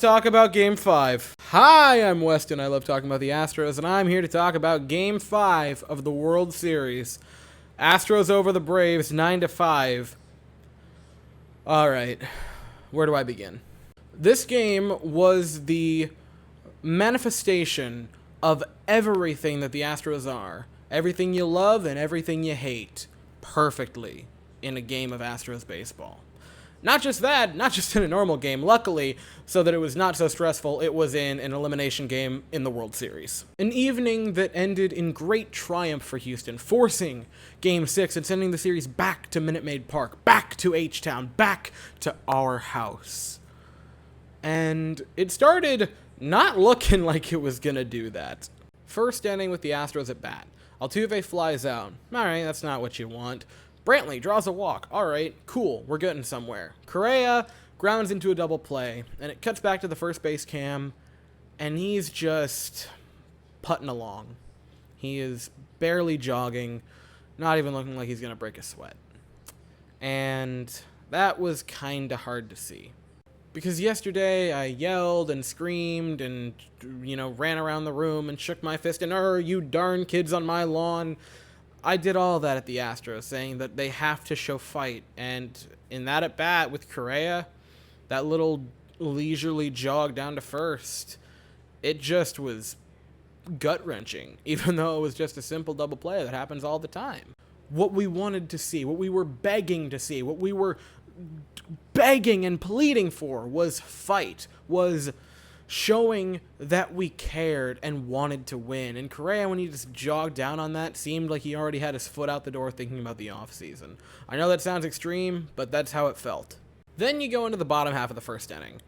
talk about Game 5. Hi, I'm Weston. I love talking about the Astros, and I'm here to talk about Game 5 of the World Series. Astros over the Braves, 9-5. Alright, where do I begin? This game was the manifestation of everything that the Astros are. Everything you love and everything you hate. Perfectly in a game of Astros baseball. Not just that, not just in a normal game. Luckily, so that it was not so stressful, it was in an elimination game in the World Series. An evening that ended in great triumph for Houston, forcing Game 6 and sending the series back to Minute Maid Park, back to H-Town, back to our house. And it started not looking like it was gonna do that. First inning with the Astros at bat. Altuve flies out. Alright, that's not what you want. Brantley draws a walk. Alright, cool, we're getting somewhere. Correa grounds into a double play, and it cuts back to the first base cam, and he's just putting along. He is barely jogging, not even looking like he's going to break a sweat. And that was kind of hard to see. Because yesterday I yelled and screamed and, ran around the room and shook my fist and, you darn kids on my lawn. I did all that at the Astros, saying that they have to show fight. And in that at-bat with Correa, that little leisurely jog down to first, it just was gut-wrenching, even though it was just a simple double play that happens all the time. What we wanted to see, what we were begging to see, what we were begging and pleading for was fight, was showing that we cared and wanted to win. And Correa, when he just jogged down on that, seemed like he already had his foot out the door thinking about the offseason. I know that sounds extreme, but that's how it felt. Then you go into the bottom half of the first inning.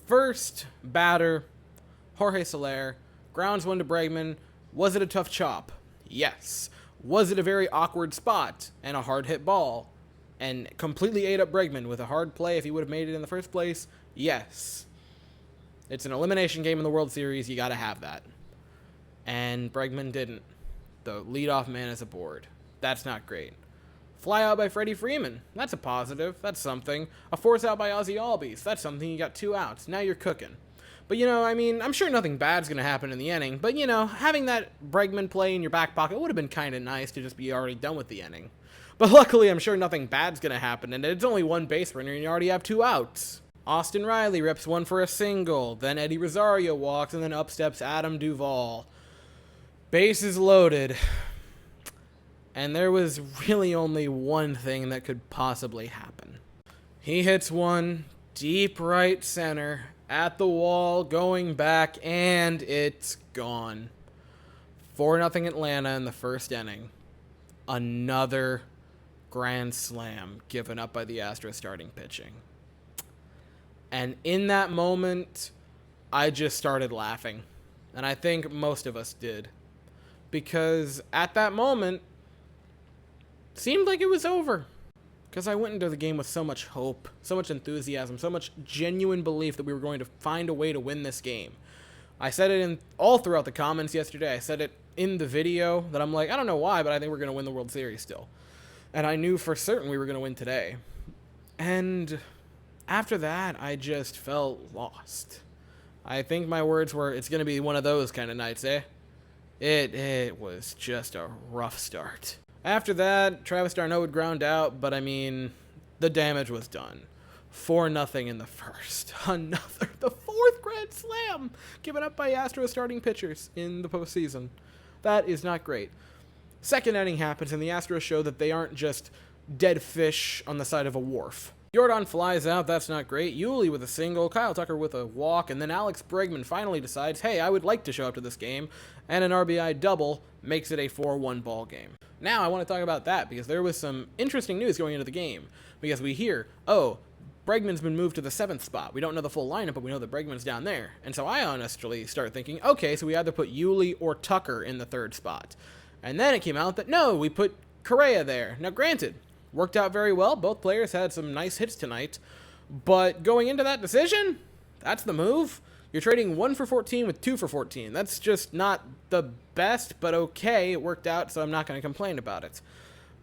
First batter, Jorge Soler, grounds one to Bregman. Was it a tough chop? Yes. Was it a very awkward spot and a hard hit ball and completely ate up Bregman with a hard play if he would have made it in the first place? Yes. It's an elimination game in the World Series. You got to have that. And Bregman didn't. The leadoff man is aboard. That's not great. Fly out by Freddie Freeman. That's a positive. That's something. A force out by Ozzie Albies. That's something. You got 2 outs. Now you're cooking. But, I'm sure nothing bad's going to happen in the inning. But, having that Bregman play in your back pocket would have been kind of nice to just be already done with the inning. But luckily, I'm sure nothing bad's going to happen. And it's only 1 base runner and you already have 2 outs. Austin Riley rips one for a single, then Eddie Rosario walks, and then up steps Adam Duvall. Bases loaded. And there was really only one thing that could possibly happen. He hits one deep right center at the wall, going back, and it's gone. 4-0 Atlanta in the first inning. Another grand slam given up by the Astros starting pitching. And in that moment, I just started laughing. And I think most of us did. Because at that moment, it seemed like it was over. Because I went into the game with so much hope, so much enthusiasm, so much genuine belief that we were going to find a way to win this game. I said it all throughout the comments yesterday. I said it in the video that I'm like, I don't know why, but I think we're going to win the World Series still. And I knew for certain we were going to win today. And after that, I just felt lost. I think my words were, it's going to be one of those kind of nights, eh? It was just a rough start. After that, Travis d'Arnaud would ground out, but the damage was done. 4-0 in the first. The 4th grand slam given up by Astros starting pitchers in the postseason. That is not great. Second inning happens, and the Astros show that they aren't just dead fish on the side of a wharf. Jordan flies out, that's not great. Yuli with a single, Kyle Tucker with a walk, and then Alex Bregman finally decides, hey, I would like to show up to this game, and an RBI double makes it a 4-1 ball game. Now I want to talk about that, because there was some interesting news going into the game, because we hear, Bregman's been moved to the 7th spot. We don't know the full lineup, but we know that Bregman's down there. And so I honestly start thinking, okay, so we either put Yuli or Tucker in the 3rd spot. And then it came out that, no, we put Correa there. Now granted, worked out very well. Both players had some nice hits tonight. But going into that decision, that's the move. You're trading 1 for 14 with 2 for 14. That's just not the best, but okay. It worked out, so I'm not going to complain about it.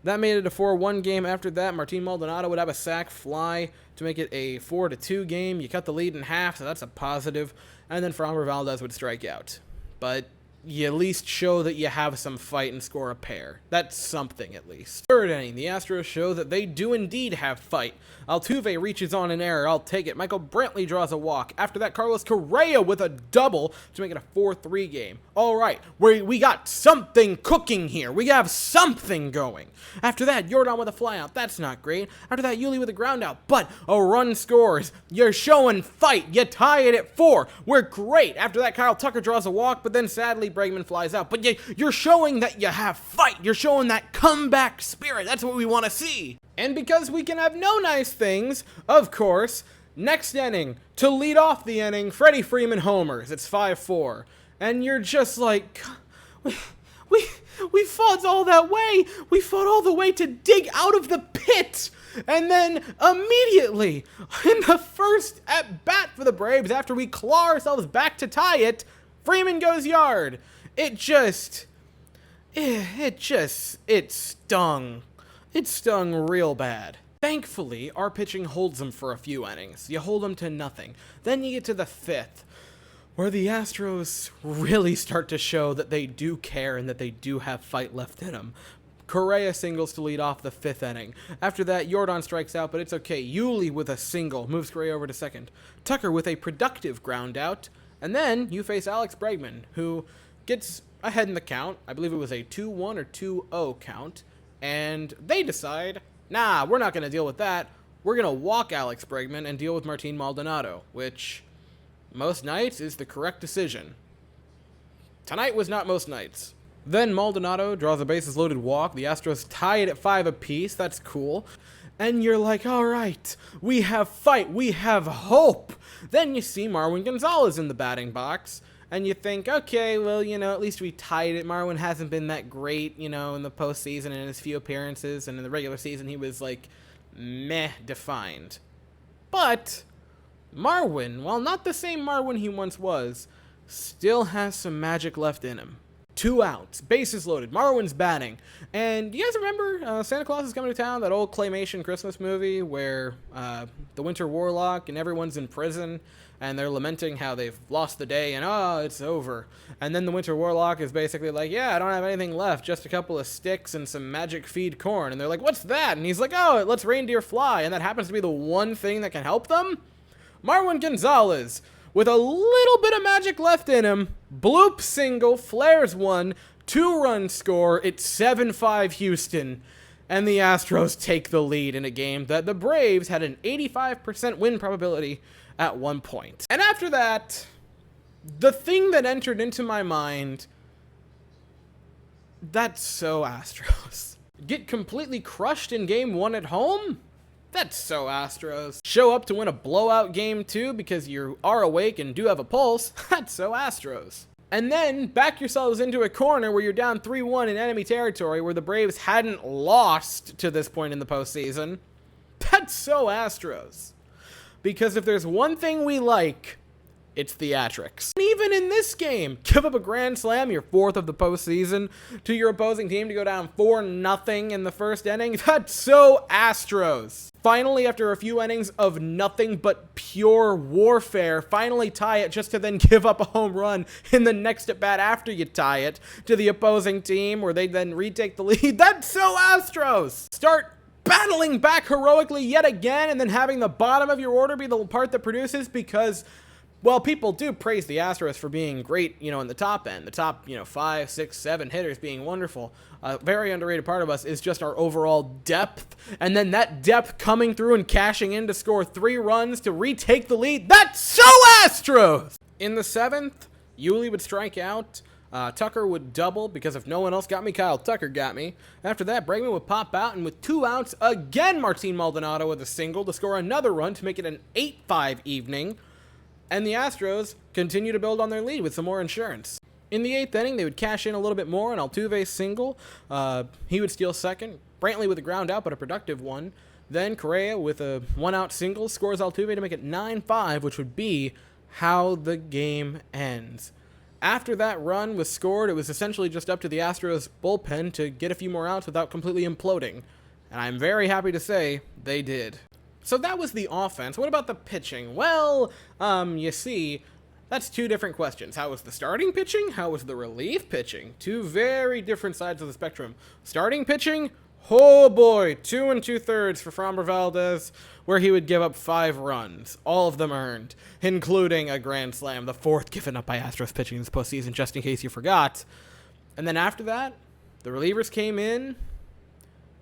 That made it a 4-1 game. After that, Martin Maldonado would have a sac fly to make it a 4-2 game. You cut the lead in half, so that's a positive. And then Framber Valdez would strike out. But you at least show that you have some fight and score a pair. That's something, at least. Third inning, the Astros show that they do indeed have fight. Altuve reaches on an error. I'll take it. Michael Brantley draws a walk. After that, Carlos Correa with a double to make it a 4-3 game. All right, we got something cooking here. We have something going. After that, Yordan with a flyout. That's not great. After that, Yuli with a ground out. But a run scores. You're showing fight. You tie it at 4. We're great. After that, Kyle Tucker draws a walk, but then sadly, Bregman flies out. But you're showing that you have fight. You're showing that comeback spirit. That's what we want to see. And because we can have no nice things, of course, next inning, to lead off the inning, Freddie Freeman homers. It's 5-4. And you're just like, we fought all that way. We fought all the way to dig out of the pit. And then immediately, in the first at-bat for the Braves, after we claw ourselves back to tie it, Freeman goes yard. It stung. It stung real bad. Thankfully, our pitching holds them for a few innings. You hold them to nothing. Then you get to the 5th, where the Astros really start to show that they do care and that they do have fight left in them. Correa singles to lead off the 5th inning. After that, Yordan strikes out, but it's okay. Yuli with a single moves Correa over to second. Tucker with a productive ground out. And then you face Alex Bregman, who gets ahead in the count. I believe it was a 2-1 or 2-0 count. And they decide, nah, we're not going to deal with that. We're going to walk Alex Bregman and deal with Martin Maldonado, which most nights is the correct decision. Tonight was not most nights. Then Maldonado draws a bases-loaded walk. The Astros tie it at 5 apiece. That's cool. And you're like, all right, we have fight. We have hope. Then you see Marwin Gonzalez in the batting box. And you think, okay, well, at least we tied it. Marwin hasn't been that great, in the postseason and in his few appearances. And in the regular season, he was, meh defined. But Marwin, while not the same Marwin he once was, still has some magic left in him. 2 outs, bases loaded, Marwin's batting. And do you guys remember Santa Claus is Coming to Town, that old claymation Christmas movie where the Winter Warlock and everyone's in prison and they're lamenting how they've lost the day and, it's over. And then the Winter Warlock is basically like, yeah, I don't have anything left, just a couple of sticks and some magic feed corn. And they're like, what's that? And he's like, oh, it lets reindeer fly. And that happens to be the one thing that can help them? Marwin Gonzalez, with a little bit of magic left in him, bloop single, flares one, 2-run score, it's 7-5 Houston, and the Astros take the lead in a game that the Braves had an 85% win probability at one point. And after that, the thing that entered into my mind, that's so Astros. Get completely crushed in game 1 at home? That's so Astros. Show up to win a blowout game 2 because you are awake and do have a pulse? That's so Astros. And then back yourselves into a corner where you're down 3-1 in enemy territory where the Braves hadn't lost to this point in the postseason? That's so Astros. Because if there's one thing we like, it's theatrics. And even in this game, give up a grand slam, your 4th of the postseason, to your opposing team to go down 4-0 in the first inning. That's so Astros. Finally, after a few innings of nothing but pure warfare, finally tie it just to then give up a home run in the next at-bat after you tie it to the opposing team where they then retake the lead. That's so Astros. Start battling back heroically yet again and then having the bottom of your order be the part that produces because, well, people do praise the Astros for being great, in the top end. The top, 5, 6, 7 hitters being wonderful. A very underrated part of us is just our overall depth. And then that depth coming through and cashing in to score 3 runs to retake the lead. That's so Astros! In the 7th, Yuli would strike out. Tucker would double because if no one else got me, Kyle Tucker got me. After that, Bregman would pop out, and with 2 outs, again Martin Maldonado with a single to score another run to make it an 8-5 evening. And the Astros continue to build on their lead with some more insurance. In the 8th inning, they would cash in a little bit more, and Altuve's single. He would steal second. Brantley with a ground out, but a productive one. Then Correa with a 1-out single scores Altuve to make it 9-5, which would be how the game ends. After that run was scored, it was essentially just up to the Astros bullpen to get a few more outs without completely imploding. And I'm very happy to say they did. So that was the offense. What about the pitching? Well, you see, that's two different questions. How was the starting pitching? How was the relief pitching? Two very different sides of the spectrum. Starting pitching, oh boy, 2 2/3 for Framber Valdez, where he would give up 5 runs, all of them earned, including a grand slam, the 4th given up by Astros pitching this postseason, just in case you forgot. And then after that, the relievers came in,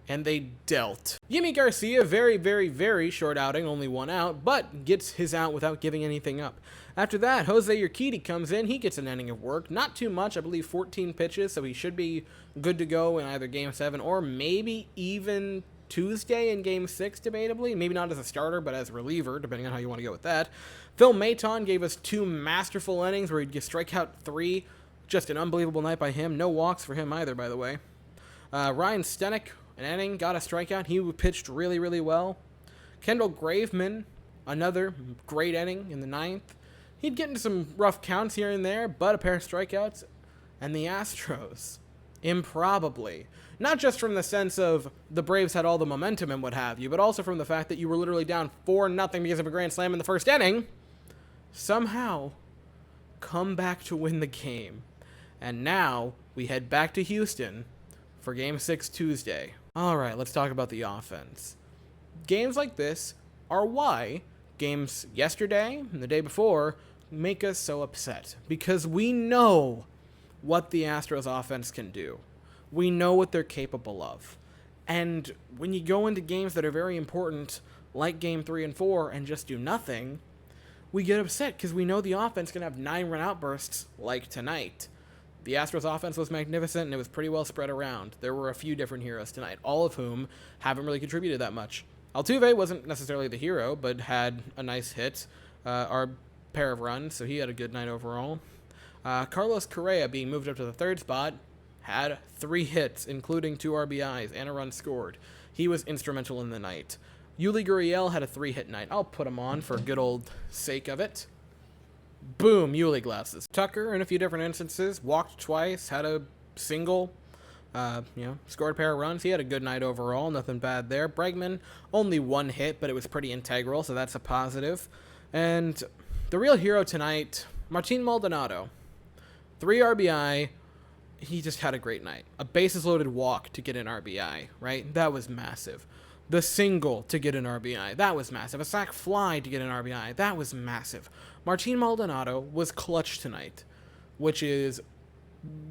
and they dealt. Yimi Garcia, very, very, very short outing, only 1 out, but gets his out without giving anything up. After that, Jose Urquidy comes in. He gets an inning of work. Not too much, I believe 14 pitches, so he should be good to go in either Game 7 or maybe even Tuesday in Game 6, debatably. Maybe not as a starter, but as a reliever, depending on how you want to go with that. Phil Maton gave us 2 masterful innings where he'd get strikeout 3. Just an unbelievable night by him. No walks for him either, by the way. Ryan Stenek, an inning, got a strikeout. He pitched really, really well. Kendall Graveman, another great inning in the 9th. He'd get into some rough counts here and there, but a pair of strikeouts. And the Astros, improbably, not just from the sense of the Braves had all the momentum and what have you, but also from the fact that you were literally down 4-0 because of a grand slam in the first inning, somehow come back to win the game. And now we head back to Houston for Game 6 Tuesday. Alright, let's talk about the offense. Games like this are why games yesterday and the day before make us so upset. Because we know what the Astros offense can do. We know what they're capable of. And when you go into games that are very important, like Game 3 and 4, and just do nothing, we get upset because we know the offense can have 9-run outbursts like tonight. The Astros offense was magnificent, and it was pretty well spread around. There were a few different heroes tonight, all of whom haven't really contributed that much. Altuve wasn't necessarily the hero, but had a nice hit, or pair of runs, so he had a good night overall. Carlos Correa, being moved up to the 3rd spot, had 3 hits, including 2 RBIs and a run scored. He was instrumental in the night. Yuli Gurriel had a 3-hit night. I'll put him on for good old sake of it. Boom, Yuli glasses. Tucker, in a few different instances, walked twice, had a single, scored a pair of runs. He had a good night overall, nothing bad there. Bregman, only 1 hit, but it was pretty integral, so that's a positive. And the real hero tonight, Martin Maldonado. 3 RBI, he just had a great night. A bases-loaded walk to get an RBI, right? That was massive. The single to get an RBI, that was massive. A sac fly to get an RBI, that was massive. Martin Maldonado was clutch tonight, which is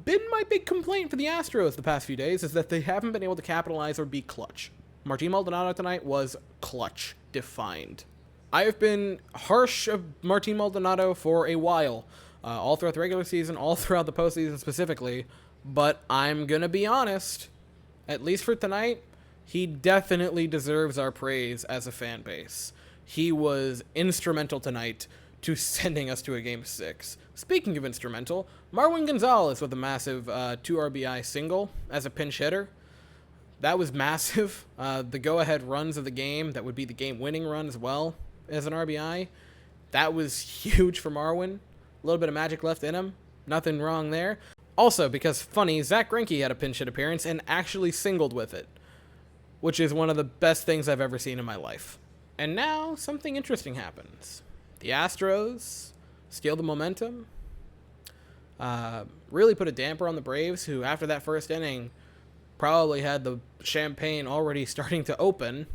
been my big complaint for the Astros the past few days, is that they haven't been able to capitalize or be clutch. Martin Maldonado tonight was clutch defined. I have been harsh of Martin Maldonado for a while, all throughout the regular season, all throughout the postseason specifically, but I'm going to be honest, at least for tonight, he definitely deserves our praise as a fan base. He was instrumental tonight to sending us to a Game 6. Speaking of instrumental, Marwin Gonzalez with a massive 2 RBI single as a pinch hitter. That was massive. The go-ahead runs of the game, that would be the game-winning run as well as an RBI. That was huge for Marwin. A little bit of magic left in him. Nothing wrong there. Also, because funny, Zach Greinke had a pinch hit appearance and actually singled with it, which is one of the best things I've ever seen in my life. And now, something interesting happens. The Astros steal the momentum, really put a damper on the Braves, who after that first inning probably had the champagne already starting to open.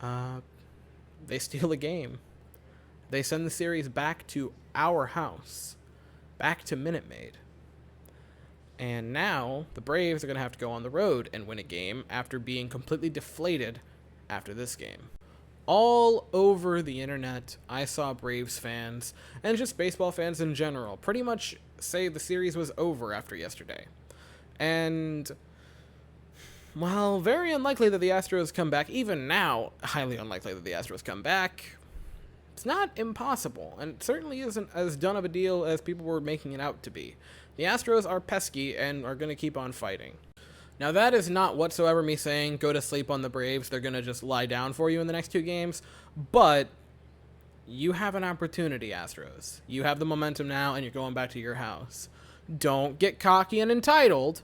They steal the game. They send the series back to our house, back to Minute Maid. And now the Braves are going to have to go on the road and win a game after being completely deflated after this game. All over the internet, I saw Braves fans, and just baseball fans in general, pretty much say the series was over after yesterday. And while very unlikely that the Astros come back, even now, highly unlikely that the Astros come back, it's not impossible, and it certainly isn't as done of a deal as people were making it out to be. The Astros are pesky and are going to keep on fighting. Now, that is not whatsoever me saying go to sleep on the Braves. They're going to just lie down for you in the next 2 games. But You have an opportunity, Astros. You have the momentum now, and you're going back to your house. Don't get cocky and entitled,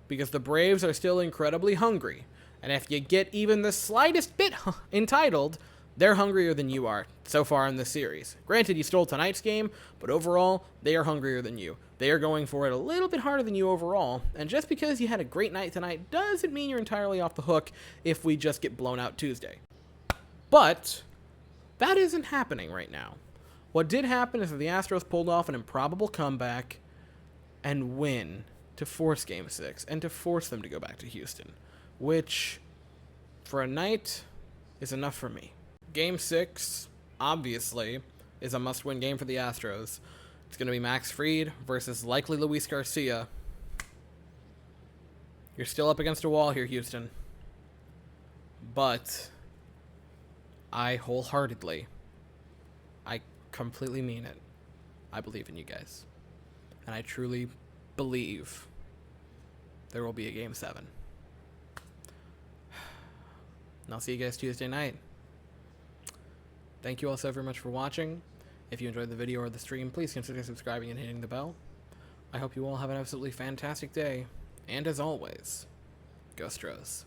because the Braves are still incredibly hungry. And if you get even the slightest bit entitled, they're hungrier than you are so far in this series. Granted, you stole tonight's game, but overall, they are hungrier than you. They are going for it a little bit harder than you overall, and just because you had a great night tonight doesn't mean you're entirely off the hook if we just get blown out Tuesday. But that isn't happening right now. What did happen is that the Astros pulled off an improbable comeback and win to force Game 6 and to force them to go back to Houston, which, for a night, is enough for me. Game 6, obviously, is a must-win game for the Astros. It's going to be Max Fried versus likely Luis Garcia. You're still up against a wall here, Houston. But I completely mean it. I believe in you guys. And I truly believe there will be a Game 7. And I'll see you guys Tuesday night. Thank you all so very much for watching. If you enjoyed the video or the stream, please consider subscribing and hitting the bell. I hope you all have an absolutely fantastic day. And as always, go Astros.